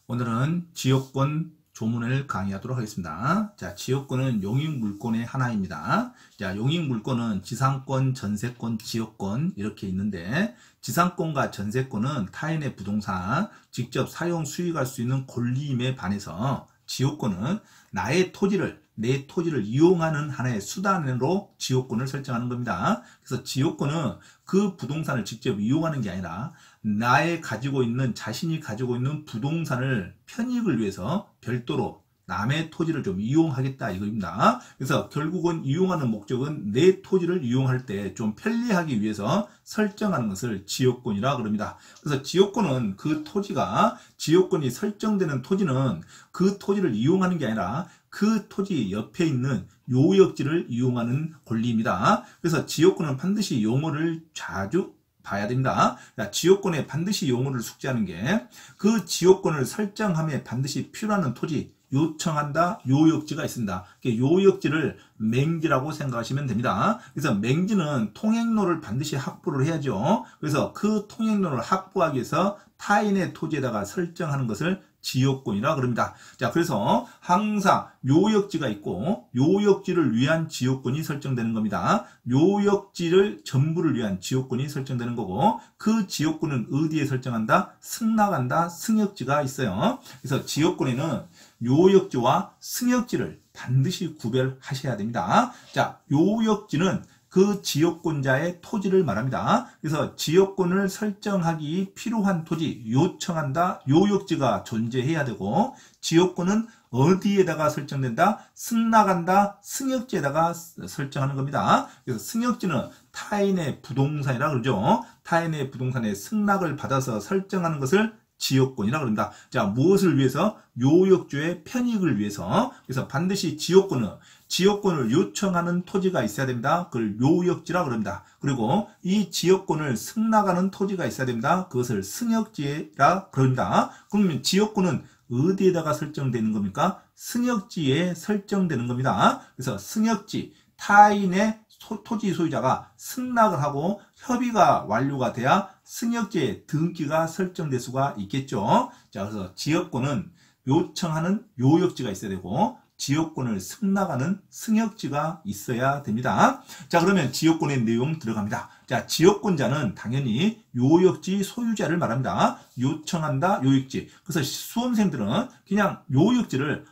오늘은 지역권 조문을 강의하도록 하겠습니다. 자, 지역권은 용익물권의 하나입니다. 자, 용익물권은 지상권, 전세권, 지역권 이렇게 있는데, 지상권과 전세권은 타인의 부동산 직접 사용 수익할 수 있는 권리임에 반해서 지역권은 내 토지를 이용하는 하나의 수단으로 지역권을 설정하는 겁니다. 그래서 지역권은 그 부동산을 직접 이용하는 게 아니라 자신이 가지고 있는 부동산을 편익을 위해서 별도로 남의 토지를 좀 이용하겠다 이겁니다. 그래서 결국은 이용하는 목적은 내 토지를 이용할 때 좀 편리하기 위해서 설정하는 것을 지역권이라 그럽니다. 그래서 지역권은 지역권이 설정되는 토지는 그 토지를 이용하는 게 아니라 그 토지 옆에 있는 요역지를 이용하는 권리입니다. 그래서 지역권은 반드시 용어를 자주 봐야 됩니다. 지역권에 반드시 용어를 숙지하는 게 그 지역권을 설정함에 반드시 필요한 토지, 요청한다 요역지가 있습니다. 요역지를 맹지라고 생각하시면 됩니다. 그래서 맹지는 통행로를 반드시 확보를 해야죠. 그래서 그 통행로를 확보하기 위해서 타인의 토지에다가 설정하는 것을 지역권이라 그럽니다. 자, 그래서 항상 요역지가 있고 요역지를 위한 지역권이 설정되는 겁니다. 요역지를 전부를 위한 지역권이 설정되는 거고, 그 지역권은 어디에 설정한다? 승낙한다, 승역지가 있어요. 그래서 지역권에는 요역지와 승역지를 반드시 구별하셔야 됩니다. 자, 요역지는 그 지역권자의 토지를 말합니다. 그래서 지역권을 설정하기 필요한 토지, 요청한다, 요역지가 존재해야 되고, 지역권은 어디에다가 설정된다? 승낙한다, 승역지에다가 설정하는 겁니다. 그래서 승역지는 타인의 부동산이라 그러죠. 타인의 부동산에 승낙을 받아서 설정하는 것을 지역권이라 그럽니다. 자, 무엇을 위해서? 요역주의 편익을 위해서. 그래서 반드시 지역권을 요청하는 토지가 있어야 됩니다. 그걸 요역지라 그럽니다. 그리고 이 지역권을 승낙하는 토지가 있어야 됩니다. 그것을 승역지라 그럽니다. 그러면 지역권은 어디에다가 설정되는 겁니까? 승역지에 설정되는 겁니다. 그래서 승역지, 타인의 토지 소유자가 승낙을 하고 협의가 완료가 돼야 승역지에 등기가 설정될 수가 있겠죠. 자, 그래서 지역권은 요청하는 요역지가 있어야 되고, 지역권을 승낙하는 승역지가 있어야 됩니다. 자, 그러면 지역권의 내용 들어갑니다. 자, 지역권자는 당연히 요역지 소유자를 말합니다. 요청한다, 요역지. 그래서 수험생들은 그냥 요역지를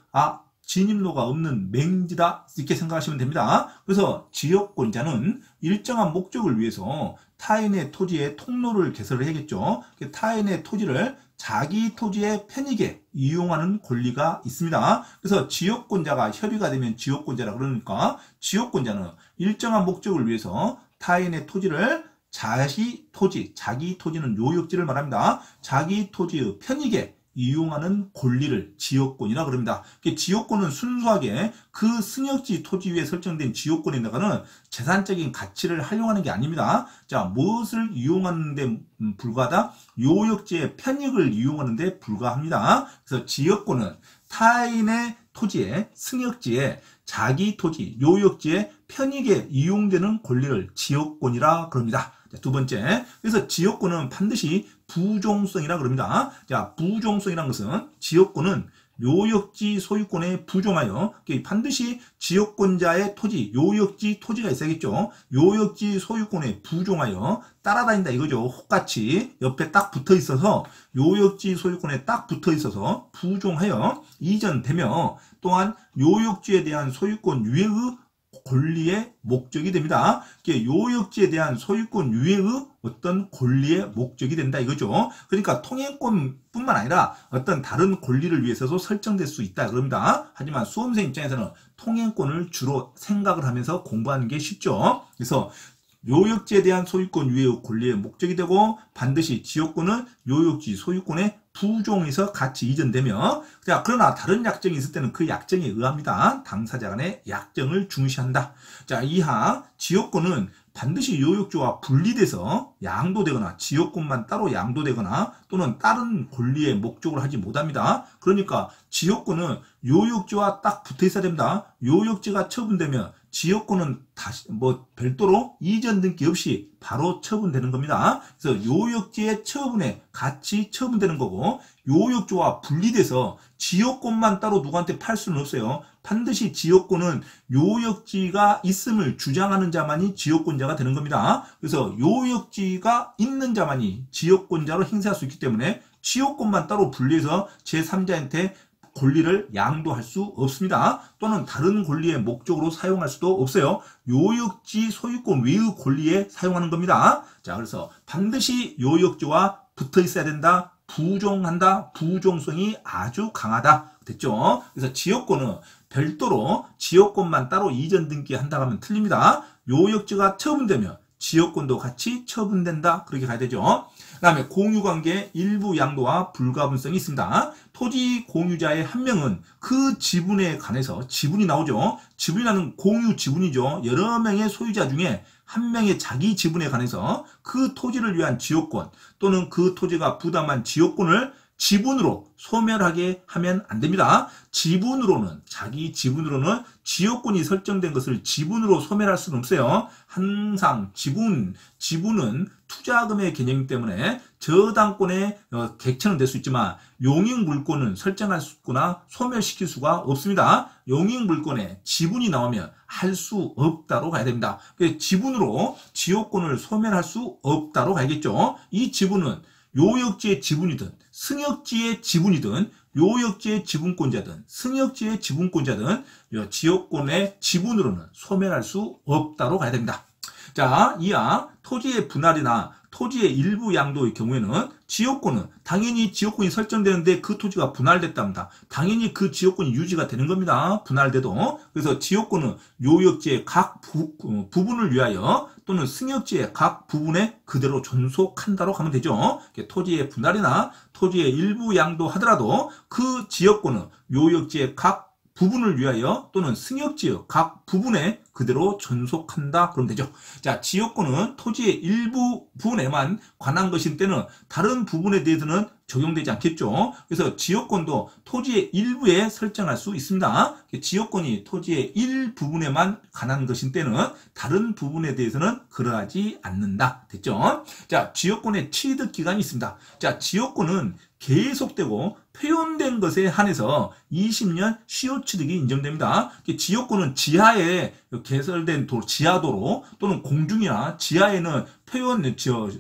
진입로가 없는 맹지다 이렇게 생각하시면 됩니다. 그래서 지역권자는 일정한 목적을 위해서 타인의 토지에 통로를 개설을 해야겠죠. 타인의 토지를 자기 토지의 편익에 이용하는 권리가 있습니다. 그래서 지역권자가 협의가 되면 지역권자라 그러니까, 지역권자는 일정한 목적을 위해서 타인의 토지를 자기 토지는 요역지를 말합니다. 자기 토지의 편익에 이용하는 권리를 지역권이라 그럽니다. 지역권은 순수하게 그 승역지 토지 위에 설정된 지역권에다가는 재산적인 가치를 활용하는 게 아닙니다. 자, 무엇을 이용하는 데 불과하다? 요역지의 편익을 이용하는 데 불과합니다. 그래서 지역권은 타인의 토지에, 승역지에, 자기 토지, 요역지의 편익에 이용되는 권리를 지역권이라 그럽니다. 자, 두 번째, 그래서 지역권은 반드시 부종성이라 그럽니다. 자, 부종성이라는 것은 지역권은 요역지 소유권에 부종하여 반드시 지역권자의 토지, 요역지 토지가 있어야겠죠. 요역지 소유권에 부종하여 따라다닌다 이거죠. 혹같이 옆에 딱 붙어 있어서, 요역지 소유권에 딱 붙어 있어서 부종하여 이전되며, 또한 요역지에 대한 소유권 유예의 권리의 목적이 됩니다. 요역지에 대한 소유권 유예의 어떤 권리의 목적이 된다 이거죠. 그러니까 통행권뿐만 아니라 어떤 다른 권리를 위해서도 설정될 수 있다 그럽니다. 하지만 수험생 입장에서는 통행권을 주로 생각을 하면서 공부하는 게 쉽죠. 그래서 요역지에 대한 소유권 유예의 권리의 목적이 되고, 반드시 지역권은 요역지 소유권에 부종해서 같이 이전되며, 그러나 다른 약정이 있을 때는 그 약정에 의합니다. 당사자 간의 약정을 중시한다. 자, 이하 지역권은 반드시 요역지와 분리돼서 양도되거나 지역권만 따로 양도되거나 또는 다른 권리의 목적으로 하지 못합니다. 그러니까 지역권은 요역지와 딱 붙어 있어야 됩니다. 요역지가 처분되면 지역권은 다시 별도로 이전 등기 없이 바로 처분되는 겁니다. 그래서 요역지의 처분에 같이 처분되는 거고, 요역지와 분리돼서 지역권만 따로 누구한테 팔 수는 없어요. 반드시 지역권은 요역지가 있음을 주장하는 자만이 지역권자가 되는 겁니다. 그래서 요역지가 있는 자만이 지역권자로 행사할 수 있기 때문에 지역권만 따로 분리해서 제3자한테 권리를 양도할 수 없습니다. 또는 다른 권리의 목적으로 사용할 수도 없어요. 요역지 소유권 외의 권리에 사용하는 겁니다. 자, 그래서 반드시 요역지와 붙어 있어야 된다. 부종한다. 부종성이 아주 강하다. 됐죠? 그래서 지역권은 별도로 지역권만 따로 이전 등기한다 하면 틀립니다. 요역지가 처분되면 지역권도 같이 처분된다. 그렇게 가야 되죠. 그 다음에 공유관계 일부 양도와 불가분성이 있습니다. 토지 공유자의 한 명은 그 지분에 관해서 지분이 나오죠. 지분이라는 공유 지분이죠. 여러 명의 소유자 중에 한 명의 자기 지분에 관해서 그 토지를 위한 지역권 또는 그 토지가 부담한 지역권을 지분으로 소멸하게 하면 안 됩니다. 지분으로는, 자기 지분으로는 지역권이 설정된 것을 지분으로 소멸할 수는 없어요. 항상 지분은 투자금의 개념이기 때문에 저당권의 객체는 될 수 있지만 용익물권은 설정할 수 있거나 소멸시킬 수가 없습니다. 용익물권에 지분이 나오면 할 수 없다로 가야 됩니다. 지분으로 지역권을 소멸할 수 없다로 가야겠죠. 이 지분은 요역지의 지분이든 승역지의 지분이든 요역지의 지분권자든 승역지의 지분권자든 지역권의 지분으로는 소멸할 수 없다로 가야 됩니다. 자, 이하 토지의 분할이나 토지의 일부 양도의 경우에는 지역권은 당연히 지역권이 설정되는데 그 토지가 분할됐답니다. 당연히 그 지역권이 유지가 되는 겁니다. 분할돼도. 그래서 지역권은 요역지의 각 부분을 위하여 또는 승역지의 각 부분에 그대로 존속한다로 가면 되죠. 토지의 분할이나 토지의 일부 양도하더라도 그 지역권은 요역지의 각 부분을 위하여 또는 승역지의 각 부분에 그대로 존속한다. 그러면 되죠. 자, 지역권은 토지의 일부 부분에만 관한 것인 때는 다른 부분에 대해서는 적용되지 않겠죠. 그래서 지역권도 토지의 일부에 설정할 수 있습니다. 지역권이 토지의 일부분에만 관한 것인 때는 다른 부분에 대해서는 그러하지 않는다. 됐죠? 자, 지역권의 취득 기간이 있습니다. 자, 지역권은 계속되고 표현된 것에 한해서 20년 시효 취득이 인정됩니다. 지역권은 지하에 개설된 지하도로 또는 공중이나 지하에는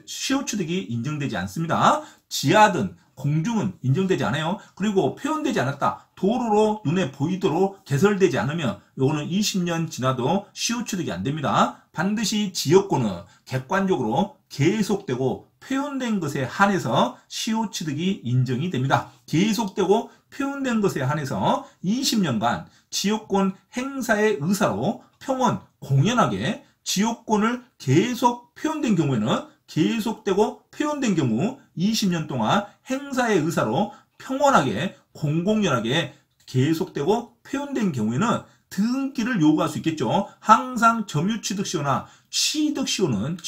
시효 취득이 인정되지 않습니다. 지하든 공중은 인정되지 않아요. 그리고 표현되지 않았다. 도로로 눈에 보이도록 개설되지 않으면 이거는 20년 지나도 시효 취득이 안 됩니다. 반드시 지역권은 객관적으로 계속되고 표현된 것에 한해서 시효 취득이 인정이 됩니다. 계속되고 표현된 것에 한해서 20년간 지역권 행사의 의사로 평원 공연하게 지역권을 계속 표현된 경우에는 계속되고 표현된 경우 20년 동안 행사의 의사로 평온하게 공공연하게 계속되고 표현된 경우에는 등기를 요구할 수 있겠죠. 항상 점유취득시효나 취득시효는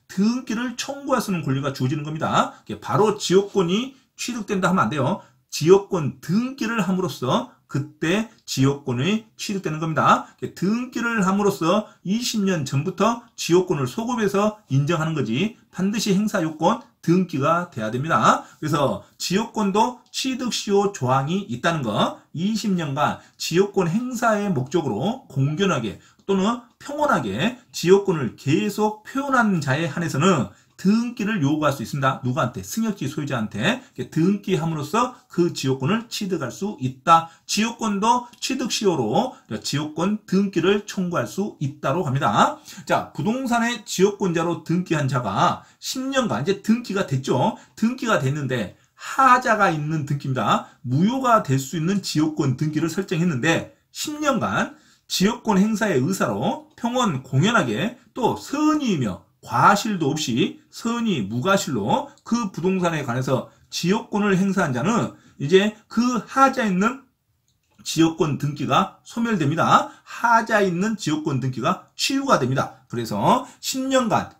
등기를 청구할 수 있는 권리가 주어지는 겁니다. 바로 지역권이 취득된다 하면 안 돼요. 지역권 등기를 함으로써 그때 지역권이 취득되는 겁니다. 등기를 함으로써 20년 전부터 지역권을 소급해서 인정하는 거지 반드시 행사요건 등기가 돼야 됩니다. 그래서 지역권도 취득시효 조항이 있다는 거 20년간 지역권 행사의 목적으로 공견하게 또는 평온하게 지역권을 계속 표현하는 자에 한해서는 등기를 요구할 수 있습니다. 누구한테? 승역지 소유자한테 등기함으로써 그 지역권을 취득할 수 있다. 지역권도 취득시효로 지역권 등기를 청구할 수 있다로 갑니다. 자, 부동산의 지역권자로 등기한 자가 10년간 이제 등기가 됐죠. 등기가 됐는데 하자가 있는 등기입니다. 무효가 될 수 있는 지역권 등기를 설정했는데 10년간 지역권 행사의 의사로 평온 공연하게 또 선의이며 과실도 없이 선의 무과실로 그 부동산에 관해서 지역권을 행사한 자는 이제 그 하자에 있는 지역권 등기가 소멸됩니다. 하자에 있는 지역권 등기가 취유가 됩니다. 그래서 10년간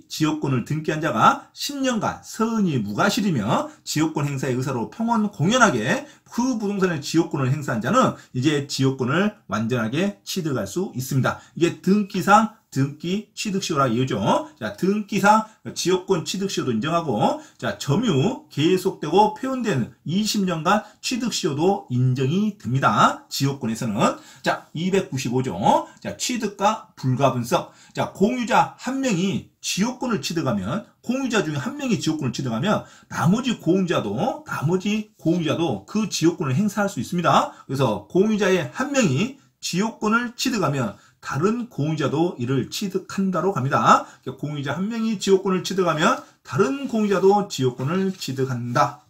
지역권을 등기한 자가 10년간 서은이 무과실이며 지역권 행사의 의사로 평원 공연하게 그 부동산의 지역권을 행사한 자는 이제 지역권을 완전하게 취득할 수 있습니다. 이게 등기상 등기 취득시효라 이거죠. 자, 등기상 지역권 취득시효도 인정하고, 자, 점유 계속되고 표현된 20년간 취득시효도 인정이 됩니다. 지역권에서는. 자, 295조. 자, 취득과 불가분성. 자, 공유자 한 명이 지역권을 취득하면, 공유자 중에 한 명이 지역권을 취득하면 나머지 공유자도 그 지역권을 행사할 수 있습니다. 그래서 공유자의 한 명이 지역권을 취득하면 다른 공유자도 이를 취득한다로 갑니다. 공유자 한 명이 지역권을 취득하면 다른 공유자도 지역권을 취득한다.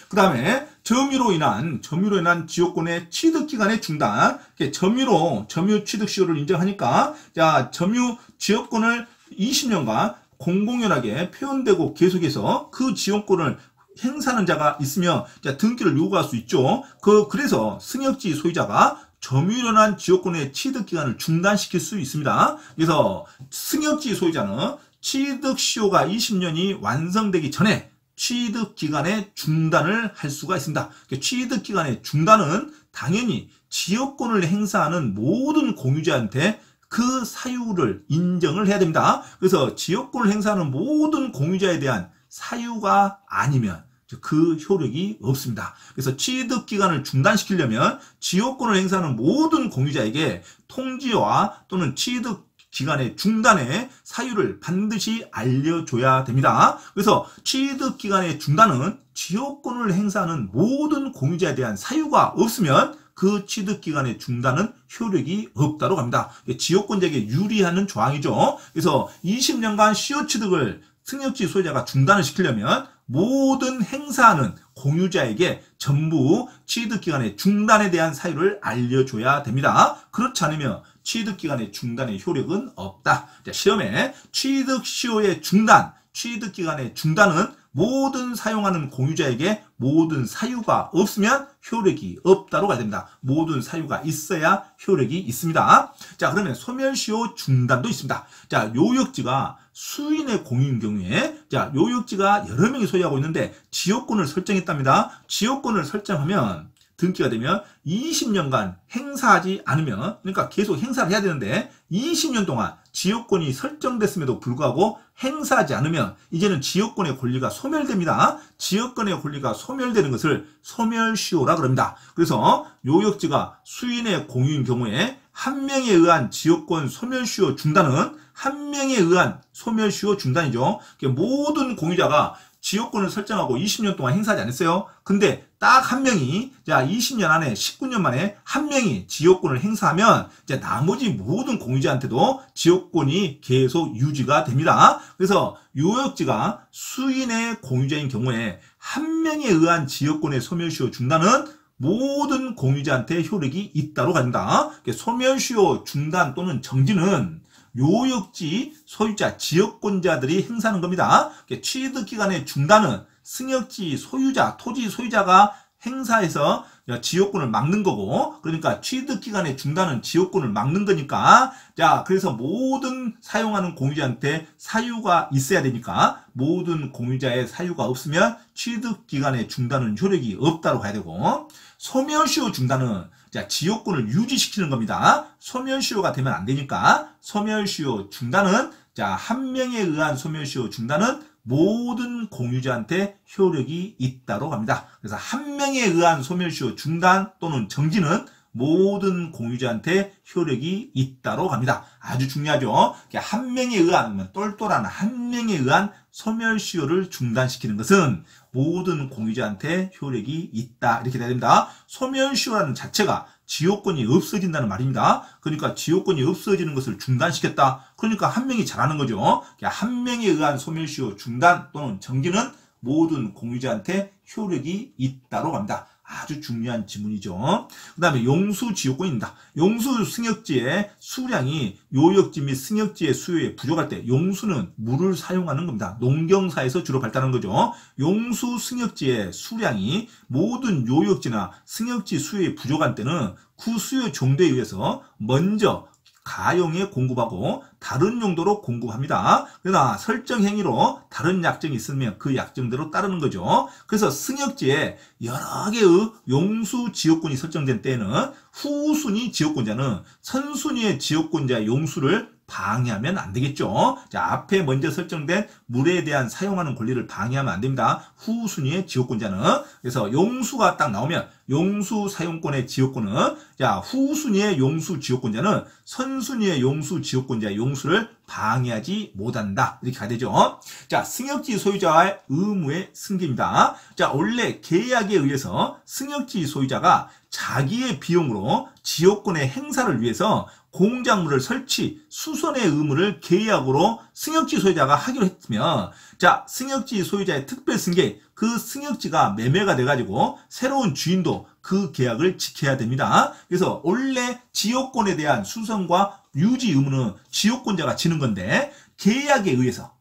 그 다음에 점유로 인한 지역권의 취득기간의 중단. 점유 취득시효를 인정하니까, 자, 점유 지역권을 20년간 공공연하게 표현되고 계속해서 그 지역권을 행사하는 자가 있으면, 자, 등기를 요구할 수 있죠. 그래서 승역지 소유자가 점유로 인한 지역권의 취득기간을 중단시킬 수 있습니다. 그래서 승역지 소유자는 취득시효가 20년이 완성되기 전에 취득기간의 중단을 할 수가 있습니다. 취득기간의 중단은 당연히 지역권을 행사하는 모든 공유자한테 그 사유를 인정을 해야 됩니다. 그래서 지역권을 행사하는 모든 공유자에 대한 사유가 아니면 그 효력이 없습니다. 그래서 취득기간을 중단시키려면 지역권을 행사하는 모든 공유자에게 통지와 또는 취득기간의 중단의 사유를 반드시 알려줘야 됩니다. 그래서 취득기간의 중단은 지역권을 행사하는 모든 공유자에 대한 사유가 없으면 그 취득기간의 중단은 효력이 없다고 합니다. 지역권자에게 유리하는 조항이죠. 그래서 20년간 시효 취득을 승역지 소유자가 중단을 시키려면 모든 행사하는 공유자에게 전부 취득기간의 중단에 대한 사유를 알려줘야 됩니다. 그렇지 않으면 취득기간의 중단의 효력은 없다. 자, 시험에 취득시효의 중단, 취득기간의 중단은 모든 사용하는 공유자에게 모든 사유가 없으면 효력이 없다로 가야 됩니다. 모든 사유가 있어야 효력이 있습니다. 자, 그러면 소멸시효 중단도 있습니다. 자, 요역지가 수인의 공유인 경우에, 자, 요역지가 여러 명이 소유하고 있는데 지역권을 설정했답니다. 지역권을 설정하면 등기가 되면 20년간 행사하지 않으면, 그러니까 계속 행사를 해야 되는데 20년 동안 지역권이 설정됐음에도 불구하고 행사하지 않으면 이제는 지역권의 권리가 소멸됩니다. 지역권의 권리가 소멸되는 것을 소멸시효라 그럽니다. 그래서 요역지가 수인의 공유인 경우에 한 명에 의한 지역권 소멸시효 중단은 한 명에 의한 소멸시효 중단이죠. 모든 공유자가 지역권을 설정하고 20년 동안 행사하지 않았어요. 근데 딱 한 명이, 자, 20년 안에 19년 만에 한 명이 지역권을 행사하면 이제 나머지 모든 공유자한테도 지역권이 계속 유지가 됩니다. 그래서 요역지가 수인의 공유자인 경우에 한 명에 의한 지역권의 소멸시효 중단은 모든 공유자한테 효력이 있다로 간다. 소멸시효 중단 또는 정지는 요역지 소유자, 지역권자들이 행사하는 겁니다. 취득기간의 중단은 승역지 소유자, 토지 소유자가 행사해서 지역권을 막는 거고, 그러니까 취득기간의 중단은 지역권을 막는 거니까, 자, 그래서 모든 사용하는 공유자한테 사유가 있어야 되니까 모든 공유자의 사유가 없으면 취득기간의 중단은 효력이 없다고 가야 되고, 소멸시효 중단은, 자, 지역권을 유지시키는 겁니다. 소멸시효가 되면 안 되니까 소멸시효 중단은, 자, 한 명에 의한 소멸시효 중단은 모든 공유자한테 효력이 있다고 합니다. 그래서 한 명에 의한 소멸시효 중단 또는 정지는 모든 공유자한테 효력이 있다고 합니다. 아주 중요하죠. 한 명에 의한, 똘똘한 한 명에 의한 소멸시효를 중단시키는 것은 모든 공유자한테 효력이 있다, 이렇게 돼야 됩니다. 소멸시효라는 자체가 지역권이 없어진다는 말입니다. 그러니까 지역권이 없어지는 것을 중단시켰다. 그러니까 한 명이 잘하는 거죠. 한 명에 의한 소멸시효 중단 또는 정지는 모든 공유자한테 효력이 있다고 합니다. 아주 중요한 지문이죠. 그 다음에 용수지역권입니다. 용수 승역지의 수량이 요역지 및 승역지의 수요에 부족할 때 용수는 물을 사용하는 겁니다. 농경사에서 주로 발달하는 거죠. 용수 승역지의 수량이 모든 요역지나 승역지 수요에 부족한 때는 그 수요 정도에 의해서 먼저 가용에 공급하고 다른 용도로 공급합니다. 그러나 설정 행위로 다른 약정이 있으면 그 약정대로 따르는 거죠. 그래서 승역지에 여러 개의 용수 지역권이 설정된 때에는 후순위 지역권자는 선순위의 지역권자의 용수를 방해하면 안 되겠죠. 자, 앞에 먼저 설정된 물에 대한 사용하는 권리를 방해하면 안 됩니다. 후순위의 지역권자는. 그래서 용수가 딱 나오면 용수 사용권의 지역권은, 자, 후순위의 용수 지역권자는 선순위의 용수 지역권자의 용수를 방해하지 못한다. 이렇게 가야 되죠. 자, 승역지 소유자의 의무의 승계입니다. 자, 원래 계약에 의해서 승역지 소유자가 자기의 비용으로 지역권의 행사를 위해서 공작물을 설치, 수선의 의무를 계약으로 승역지 소유자가 하기로 했으면, 자, 승역지 소유자의 특별 승계, 그 승역지가 매매가 돼가지고 새로운 주인도 그 계약을 지켜야 됩니다. 그래서 원래 지역권에 대한 수선과 유지 의무는 지역권자가 지는 건데, 계약에 의해서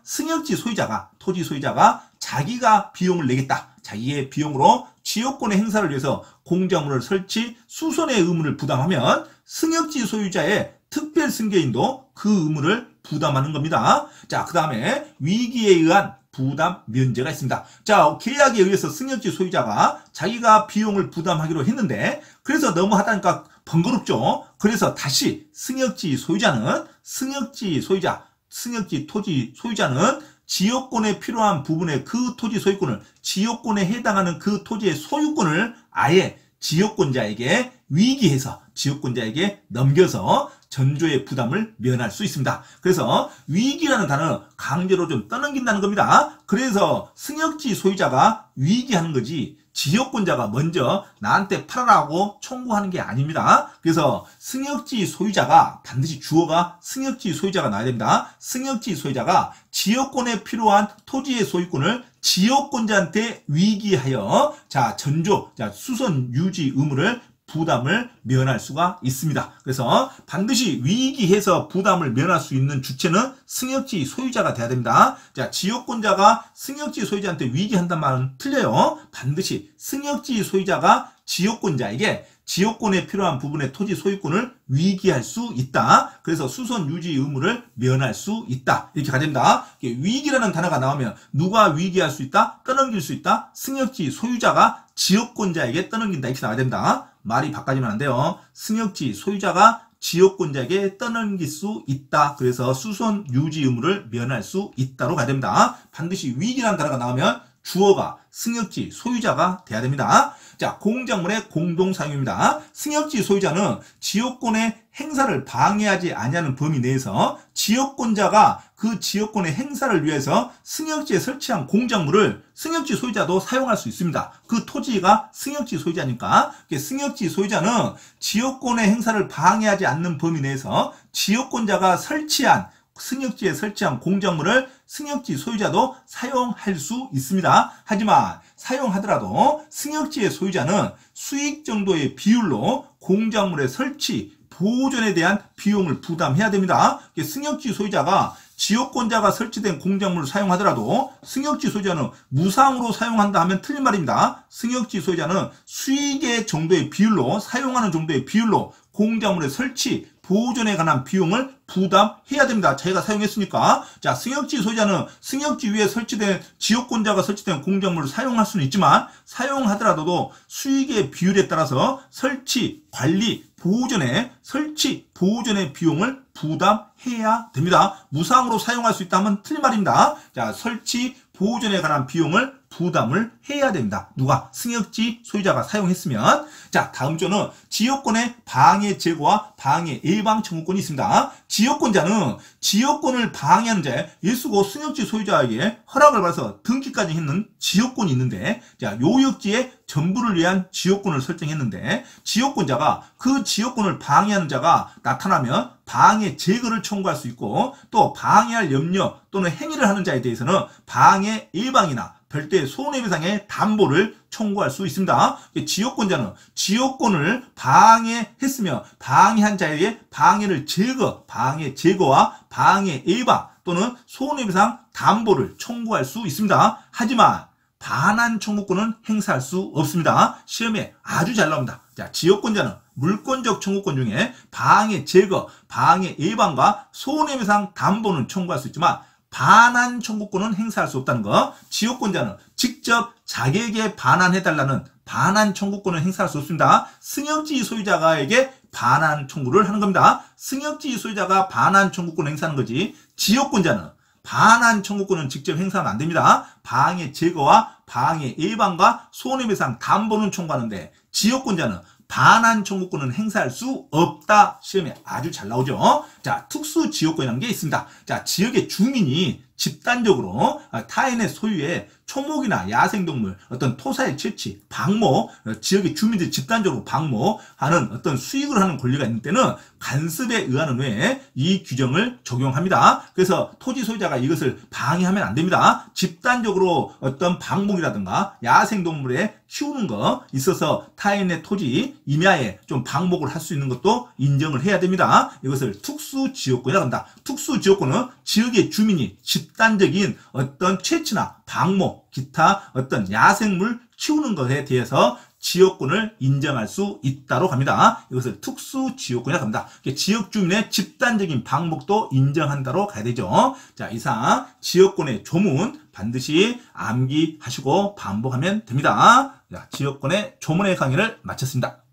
승역지 소유자가, 토지 소유자가 자기가 비용을 내겠다. 자기의 비용으로 지역권의 행사를 위해서 공작물을 설치, 수선의 의무를 부담하면 승역지 소유자의 특별 승계인도 그 의무를 부담하는 겁니다. 자, 그 다음에 위기에 의한 부담 면제가 있습니다. 자, 계약에 의해서 승역지 소유자가 자기가 비용을 부담하기로 했는데, 그래서 너무 하다니까 번거롭죠. 그래서 다시 승역지 토지 소유자는 지역권에 필요한 부분의 그 토지 소유권을, 지역권에 해당하는 그 토지의 소유권을 아예 지역권자에게 위기해서 지역권자에게 넘겨서 전조의 부담을 면할 수 있습니다. 그래서 위기라는 단어는 강제로 좀 떠넘긴다는 겁니다. 그래서 승역지 소유자가 위기하는 거지 지역권자가 먼저 나한테 팔아라고 청구하는 게 아닙니다. 그래서 승역지 소유자가 반드시 주어가 승역지 소유자가 나와야 됩니다. 승역지 소유자가 지역권에 필요한 토지의 소유권을 지역권자한테 위기하여, 자, 전조, 자, 수선 유지 의무를 부담을 면할 수가 있습니다. 그래서 반드시 위기해서 부담을 면할 수 있는 주체는 승역지 소유자가 돼야 됩니다. 자, 지역권자가 승역지 소유자한테 위기한단 말은 틀려요. 반드시 승역지 소유자가 지역권자에게 지역권에 필요한 부분의 토지 소유권을 위기할 수 있다. 그래서 수선 유지 의무를 면할 수 있다. 이렇게 가야 됩니다. 위기라는 단어가 나오면 누가 위기할 수 있다? 떠넘길 수 있다? 승역지 소유자가 지역권자에게 떠넘긴다. 이렇게 나와야 됩니다. 말이 바꿔지면 안 돼요. 승역지 소유자가 지역권자에게 떠넘길 수 있다. 그래서 수선 유지 의무를 면할 수 있다로 가야 됩니다. 반드시 위기라는 단어가 나오면 주어가 승역지 소유자가 돼야 됩니다. 자, 공작물의 공동사용입니다. 승역지 소유자는 지역권의 행사를 방해하지 아니하는 범위 내에서 지역권자가 그 지역권의 행사를 위해서 승역지에 설치한 공작물을 승역지 소유자도 사용할 수 있습니다. 그 토지가 승역지 소유자니까. 승역지 소유자는 지역권의 행사를 방해하지 않는 범위 내에서 지역권자가 승역지에 설치한 공작물을 승역지 소유자도 사용할 수 있습니다. 하지만 사용하더라도 승역지의 소유자는 수익 정도의 비율로 공작물의 설치, 보존에 대한 비용을 부담해야 됩니다. 승역지 소유자가 지역권자가 설치된 공작물을 사용하더라도 승역지 소유자는 무상으로 사용한다 하면 틀린 말입니다. 승역지 소유자는 수익의 정도의 비율로, 사용하는 정도의 비율로 공작물의 설치, 보존에 관한 비용을 부담해야 됩니다. 자기가 사용했으니까. 자, 승역지 소유자는 승역지 위에 지역권자가 설치된 공작물을 사용할 수는 있지만, 사용하더라도 수익의 비율에 따라서 설치, 관리, 보존의 비용을 부담해야 됩니다. 무상으로 사용할 수 있다 하면 틀린 말입니다. 자, 설치, 보존에 관한 비용을 부담을 해야 됩니다. 누가? 승역지 소유자가 사용했으면. 자, 다음 조는 지역권의 방해 제거와 방해 예방 청구권이 있습니다. 지역권자는 지역권을 방해하는 자에 예수고 승역지 소유자에게 허락을 받아서 등기까지 했는 지역권이 있는데, 자, 요역지에 전부를 위한 지역권을 설정했는데, 지역권자가 그 지역권을 방해하는 자가 나타나면 방해 제거를 청구할 수 있고, 또 방해할 염려 또는 행위를 하는 자에 대해서는 방해 예방이나 별도의 손해배상의 담보를 청구할 수 있습니다. 지역권자는 지역권을 방해했으며 방해한 자에게 방해 제거와 방해 예방 또는 손해배상 담보를 청구할 수 있습니다. 하지만 반환 청구권은 행사할 수 없습니다. 시험에 아주 잘 나옵니다. 자, 지역권자는 물권적 청구권 중에 방해 제거, 방해 예방과 손해배상 담보는 청구할 수 있지만 반환 청구권은 행사할 수 없다는 거. 지역권자는 직접 자기에게 반환해달라는 반환 청구권을 행사할 수 없습니다. 승역지 소유자에게 반환 청구를 하는 겁니다. 승역지 소유자가 반환 청구권을 행사하는 거지 지역권자는 반환 청구권은 직접 행사하면 안 됩니다. 방해 제거와 방해 예방과 손해배상 담보는 청구하는데 지역권자는 반환 청구권은 행사할 수 없다. 시험에 아주 잘 나오죠. 자, 특수 지역권이라는 게 있습니다. 자, 지역의 주민이 집단적으로 타인의 소유의 초목이나 야생동물, 어떤 토사의 채취, 방목, 지역의 주민들이 집단적으로 방목하는 어떤 수익을 하는 권리가 있는 때는 간섭에 의하는 외에 이 규정을 적용합니다. 그래서 토지 소유자가 이것을 방해하면 안 됩니다. 집단적으로 어떤 방목이라든가 야생동물에 키우는 거 있어서 타인의 토지 임야에 좀 방목을 할 수 있는 것도 인정을 해야 됩니다. 이것을 특수지역권이라고 합니다. 특수지역권은 지역의 주민이 집단적인 어떤 채취나 방목, 기타 어떤 야생물 키우는 것에 대해서 지역권을 인정할 수 있다고 합니다. 이것을 특수지역권이라고 합니다. 지역 주민의 집단적인 방목도 인정한다로 가야 되죠. 자, 이상 지역권의 조문 반드시 암기하시고 반복하면 됩니다. 자, 지역권의 조문의 강의를 마쳤습니다.